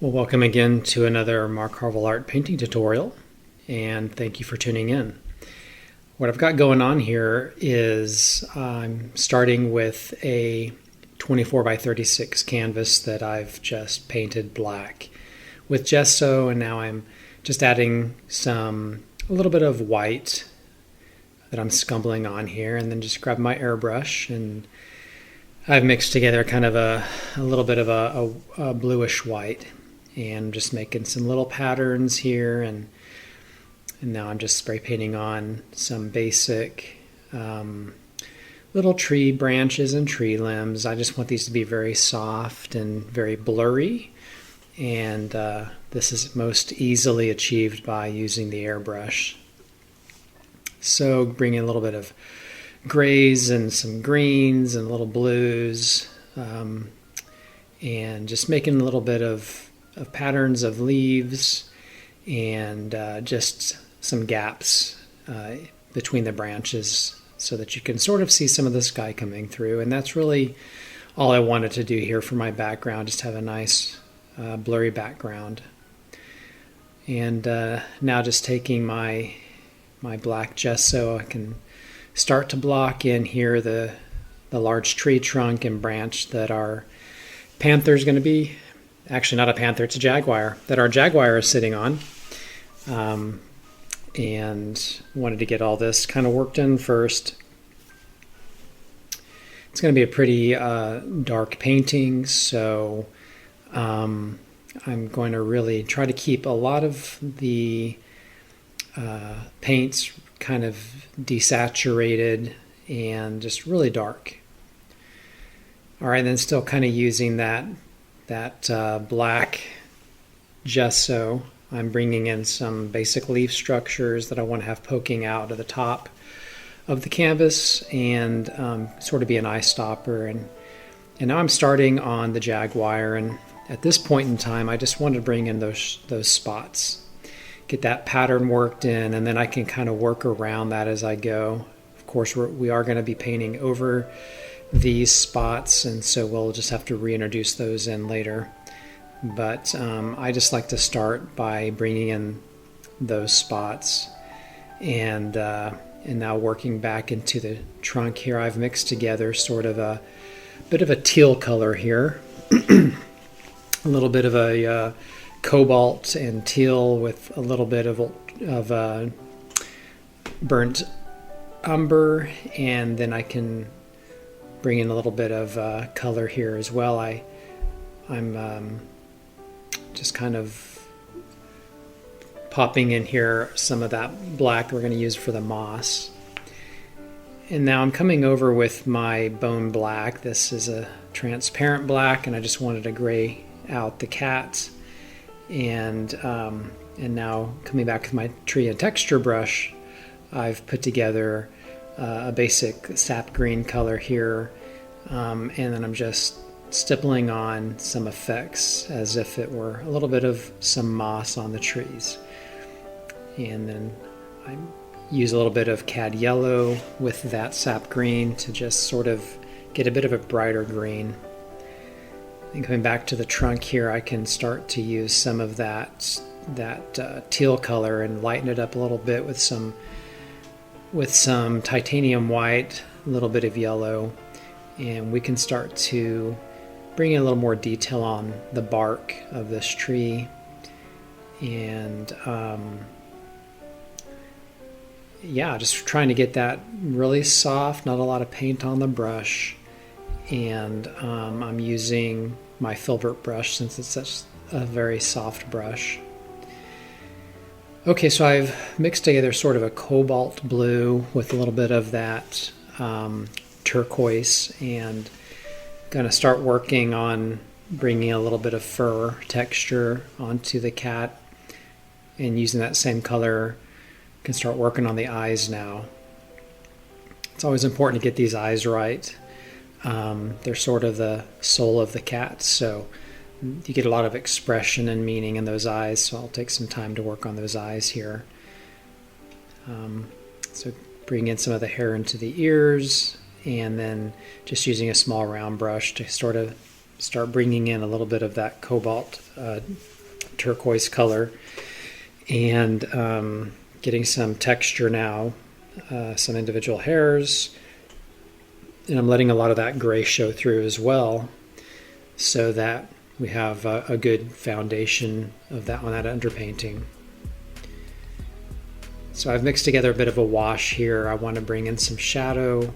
Well, welcome again to another Marc Harvill art painting tutorial, and thank you for tuning in. What I've got going on here is I'm starting with a 24 by 36 canvas that I've just painted black with gesso, and now I'm just adding a little bit of white that I'm scumbling on here, and then just grab my airbrush, and I've mixed together kind of a little bit of a bluish white, and just making some little patterns here, and now I'm just spray painting on some basic little tree branches and tree limbs. I just want these to be very soft and very blurry, and this is most easily achieved by using the airbrush. So bring in a little bit of grays and some greens and little blues, and just making a little bit of patterns of leaves and just some gaps between the branches so that you can sort of see some of the sky coming through. And that's really all I wanted to do here for my background, just have a nice blurry background. And now just taking my black gesso, I can start to block in here the large tree trunk and branch that our panther is going to be. Actually, not a panther, it's a jaguar that our jaguar is sitting on. And wanted to get all this kind of worked in first. It's going to be a pretty dark painting, so I'm going to really try to keep a lot of the paints kind of desaturated and just really dark. All right, then still kind of using that black gesso, I'm bringing in some basic leaf structures that I want to have poking out of the top of the canvas and sort of be an eye stopper. And now I'm starting on the jaguar, and at this point in time I just wanted to bring in those spots, get that pattern worked in, and then I can kind of work around that as I go. Of course, we are going to be painting over these spots, and so we'll just have to reintroduce those in later. But I just like to start by bringing in those spots, and now working back into the trunk here. I've mixed together sort of a bit of a teal color here, a little bit of a cobalt and teal with a little bit of burnt umber, and then I can bring in a little bit of color here as well. I'm just kind of popping in here some of that black we're going to use for the moss. And now I'm coming over with my bone black. This is a transparent black, and I just wanted to gray out the cat. And now coming back with my tree and texture brush, I've put together a basic sap green color here, and then I'm just stippling on some effects as if it were a little bit of some moss on the trees. And then I use a little bit of cad yellow with that sap green to just sort of get a bit of a brighter green. And coming back to the trunk here, I can start to use some of that teal color and lighten it up a little bit with some titanium white, a little bit of yellow, and we can start to bring in a little more detail on the bark of this tree. And yeah, just trying to get that really soft, not a lot of paint on the brush. And I'm using my filbert brush since it's such a very soft brush. Okay, so I've mixed together sort of a cobalt blue with a little bit of that turquoise, and going to start working on bringing a little bit of fur texture onto the cat, and using that same color can start working on the eyes now. It's always important to get these eyes right. They're sort of the soul of the cat, so you get a lot of expression and meaning in those eyes, so I'll take some time to work on those eyes here. So bring in some of the hair into the ears, and then just using a small round brush to sort of start bringing in a little bit of that cobalt turquoise color, and getting some texture now, some individual hairs, and I'm letting a lot of that gray show through as well, so that we have a good foundation of that on that underpainting. So I've mixed together a bit of a wash here. I want to bring in some shadow,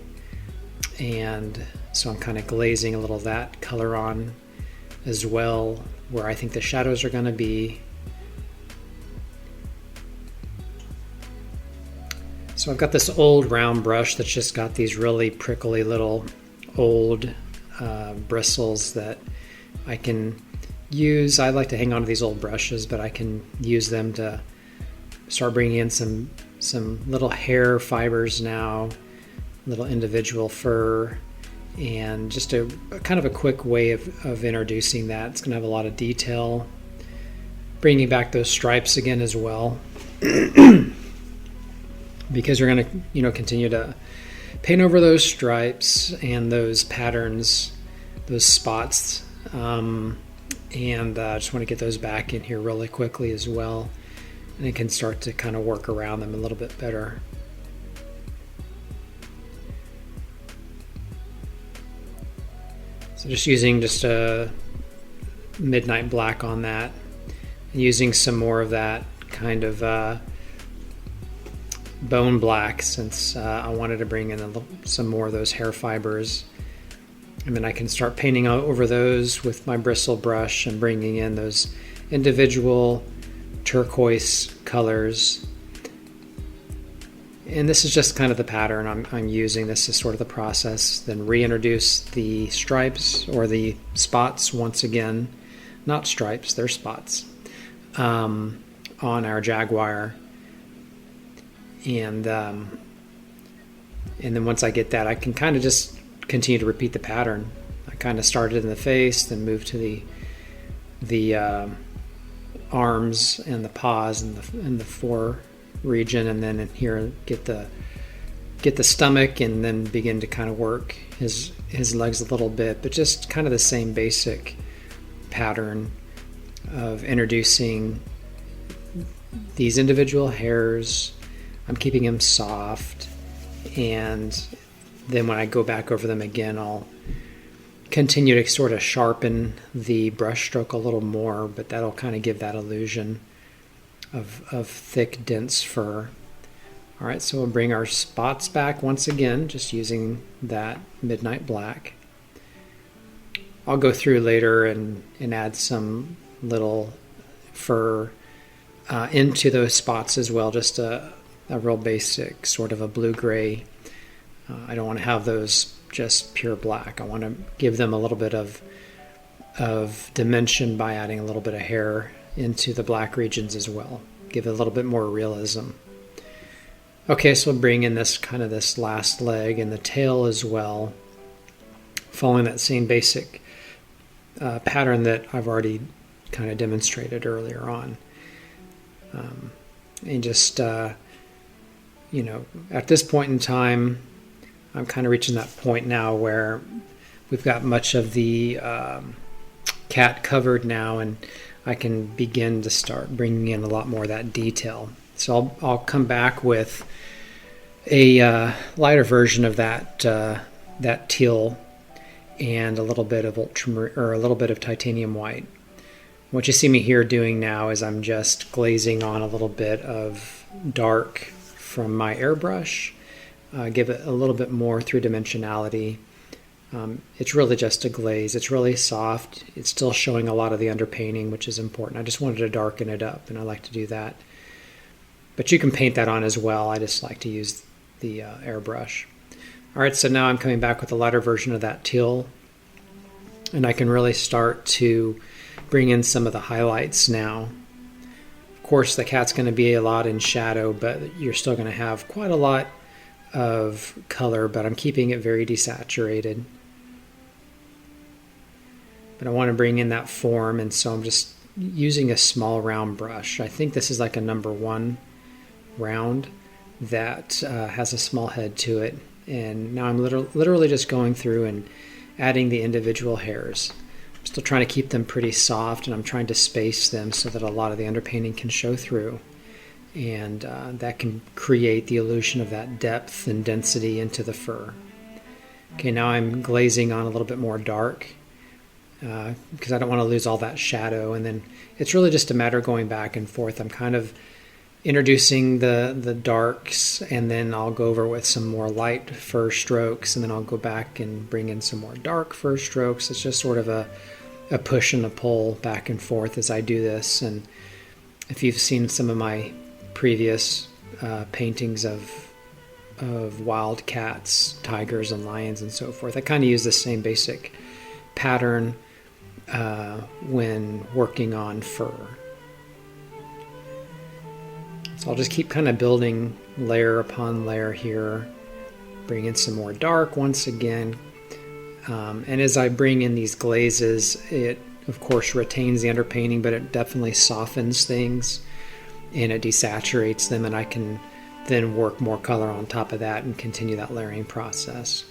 and so I'm kind of glazing a little of that color on as well, where I think the shadows are going to be. So I've got this old round brush that's just got these really prickly little old bristles that I can use. I like to hang on to these old brushes, but I can use them to start bringing in some little hair fibers now, little individual fur, and just a kind of a quick way of introducing that. It's going to have a lot of detail, bringing back those stripes again as well, because we're going to continue to paint over those stripes and those patterns, those spots, and I just want to get those back in here really quickly as well, and I can start to kind of work around them a little bit better. So just using just a midnight black on that, and using some more of that kind of bone black, since I wanted to bring in some more of those hair fibers. And then I can start painting over those with my bristle brush and bringing in those individual turquoise colors. And this is just kind of the pattern I'm using. This is sort of the process. Then reintroduce the stripes or the spots once again. Not stripes, they're spots. On our Jaguar. And then once I get that, I can kind of just continue to repeat the pattern. I kind of started in the face, then moved to the arms and the paws and the fore region, and then in here get the stomach, and then begin to kind of work his legs a little bit, but just kind of the same basic pattern of introducing these individual hairs. I'm keeping them soft, and then when I go back over them again, I'll continue to sort of sharpen the brush stroke a little more, but that'll kind of give that illusion of thick, dense fur. All right, so we'll bring our spots back once again, just using that midnight black. I'll go through later and add some little fur into those spots as well, just a real basic sort of a blue-gray. I don't want to have those just pure black. I want to give them a little bit of dimension by adding a little bit of hair into the black regions as well. Give it a little bit more realism. Okay, so we'll bring in this last leg and the tail as well, following that same basic pattern that I've already kind of demonstrated earlier on. And just, at this point in time, I'm kind of reaching that point now where we've got much of the cat covered now, and I can begin to start bringing in a lot more of that detail. So I'll come back with a lighter version of that teal and a little bit of a little bit of titanium white. What you see me here doing now is I'm just glazing on a little bit of dark from my airbrush. Give it a little bit more three-dimensionality. It's really just a glaze. It's really soft. It's still showing a lot of the underpainting, which is important. I just wanted to darken it up, and I like to do that. But you can paint that on as well. I just like to use the airbrush. All right, so now I'm coming back with a lighter version of that teal, and I can really start to bring in some of the highlights now. Of course, the cat's going to be a lot in shadow, but you're still going to have quite a lot of color, but I'm keeping it very desaturated. But I want to bring in that form, and so I'm just using a small round brush. I think this is like a number 1 round that has a small head to it. And now I'm literally just going through and adding the individual hairs. Still trying to keep them pretty soft, and I'm trying to space them so that a lot of the underpainting can show through. And that can create the illusion of that depth and density into the fur. Okay, now I'm glazing on a little bit more dark because I don't want to lose all that shadow. And then it's really just a matter of going back and forth. I'm kind of introducing the darks, and then I'll go over with some more light fur strokes, and then I'll go back and bring in some more dark fur strokes. It's just sort of a push and a pull back and forth as I do this. And if you've seen some of my previous paintings of wild cats, tigers, and lions and so forth, I kind of use the same basic pattern when working on fur. So I'll just keep kind of building layer upon layer here, bring in some more dark once again. And as I bring in these glazes, it of course retains the underpainting, but it definitely softens things and it desaturates them, and I can then work more color on top of that and continue that layering process.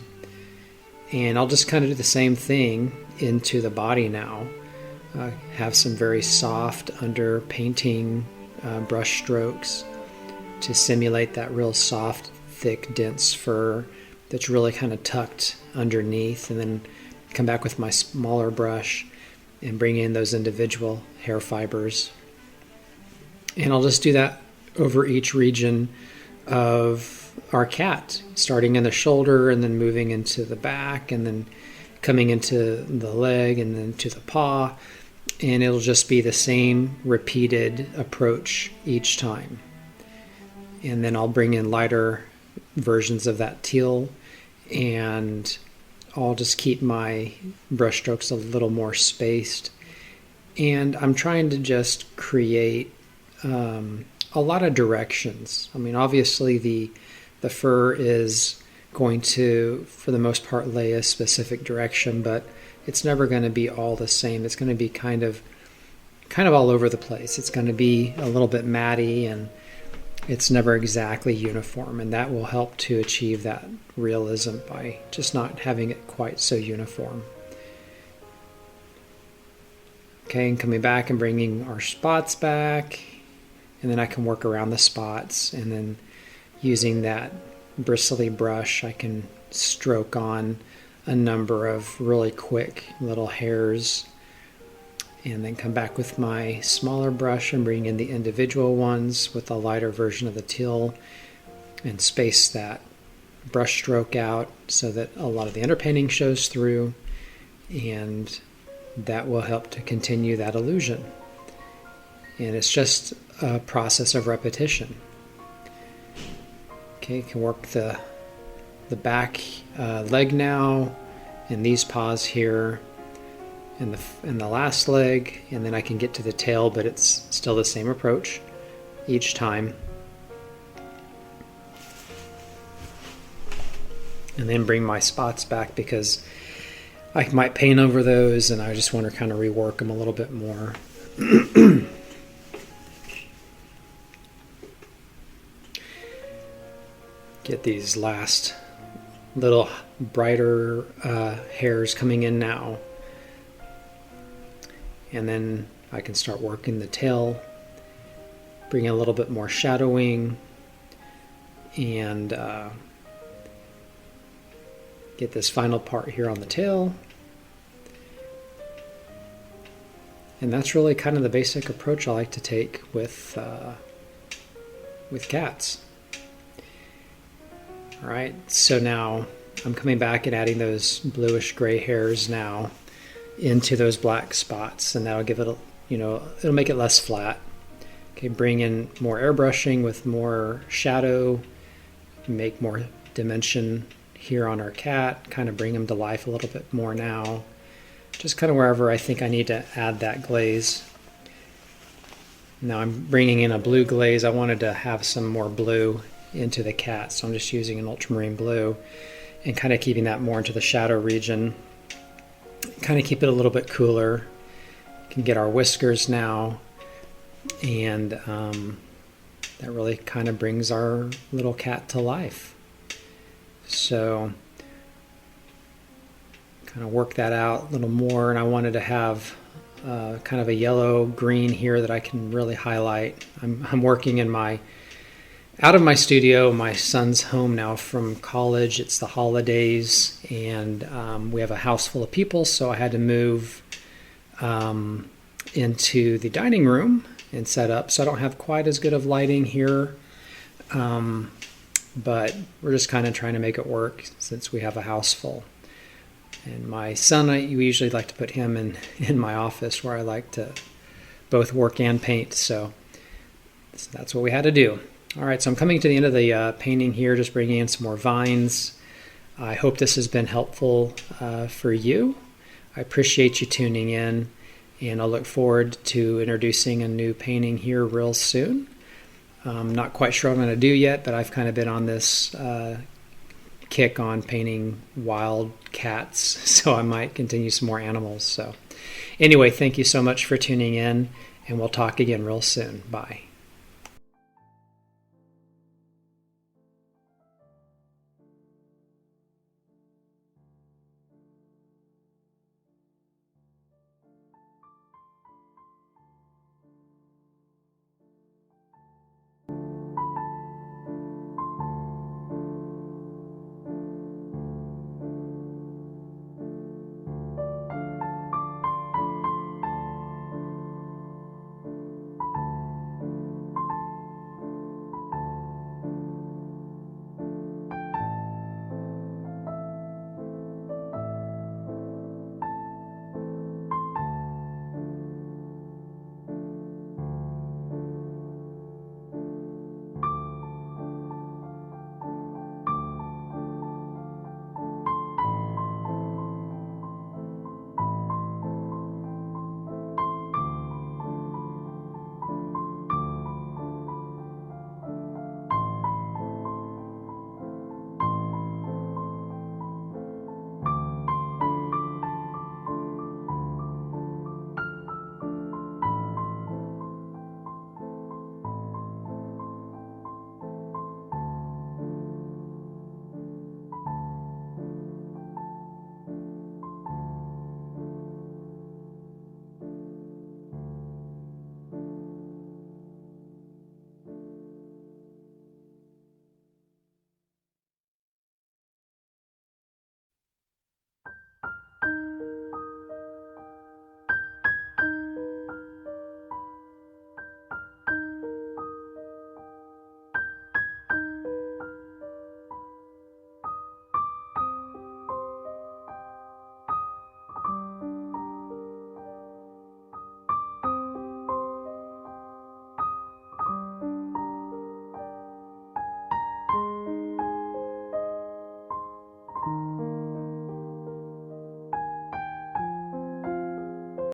And I'll just kind of do the same thing into the body now. Have some very soft underpainting brush strokes to simulate that real soft, thick, dense fur that's really kind of tucked underneath, and then come back with my smaller brush and bring in those individual hair fibers. And I'll just do that over each region of our cat, starting in the shoulder and then moving into the back and then coming into the leg and then to the paw. And it'll just be the same repeated approach each time. And then I'll bring in lighter versions of that teal, and I'll just keep my brush strokes a little more spaced. And I'm trying to just create a lot of directions. I mean, obviously the fur is going to, for the most part, lay a specific direction, but it's never going to be all the same. It's going to be kind of all over the place. It's going to be a little bit matty, and it's never exactly uniform, and that will help to achieve that realism by just not having it quite so uniform. Okay, and coming back and bringing our spots back, and then I can work around the spots, and then using that bristly brush I can stroke on a number of really quick little hairs, and then come back with my smaller brush and bring in the individual ones with a lighter version of the teal and space that brush stroke out so that a lot of the underpainting shows through, and that will help to continue that illusion. And it's just a process of repetition. Okay, you can work the back leg now, and these paws here, and the last leg, and then I can get to the tail, but it's still the same approach each time. And then bring my spots back because I might paint over those, and I just want to kind of rework them a little bit more. Get these last little brighter hairs coming in now. And then I can start working the tail, bring in a little bit more shadowing, and get this final part here on the tail. And that's really kind of the basic approach I like to take with cats. All right, so now I'm coming back and adding those bluish gray hairs now into those black spots, and that'll give it a, it'll make it less flat. Okay, bring in more airbrushing with more shadow, make more dimension here on our cat, kind of bring him to life a little bit more now. Just kind of wherever I think I need to add that glaze. Now I'm bringing in a blue glaze. I wanted to have some more blue into the cat, so I'm just using an ultramarine blue and kind of keeping that more into the shadow region. Kind of keep it a little bit cooler. Can get our whiskers now, and that really kind of brings our little cat to life. So kind of work that out a little more, and I wanted to have kind of a yellow green here that I can really highlight. I'm working in out of my studio. My son's home now from college. It's the holidays, and we have a house full of people, so I had to move into the dining room and set up. So I don't have quite as good of lighting here, but we're just kind of trying to make it work since we have a house full. And my son, we usually like to put him in my office where I like to both work and paint. So that's what we had to do. All right, so I'm coming to the end of the painting here, just bringing in some more vines. I hope this has been helpful for you. I appreciate you tuning in, and I'll look forward to introducing a new painting here real soon. I'm not quite sure what I'm going to do yet, but I've kind of been on this kick on painting wild cats, so I might continue some more animals. So anyway, thank you so much for tuning in, and we'll talk again real soon. Bye.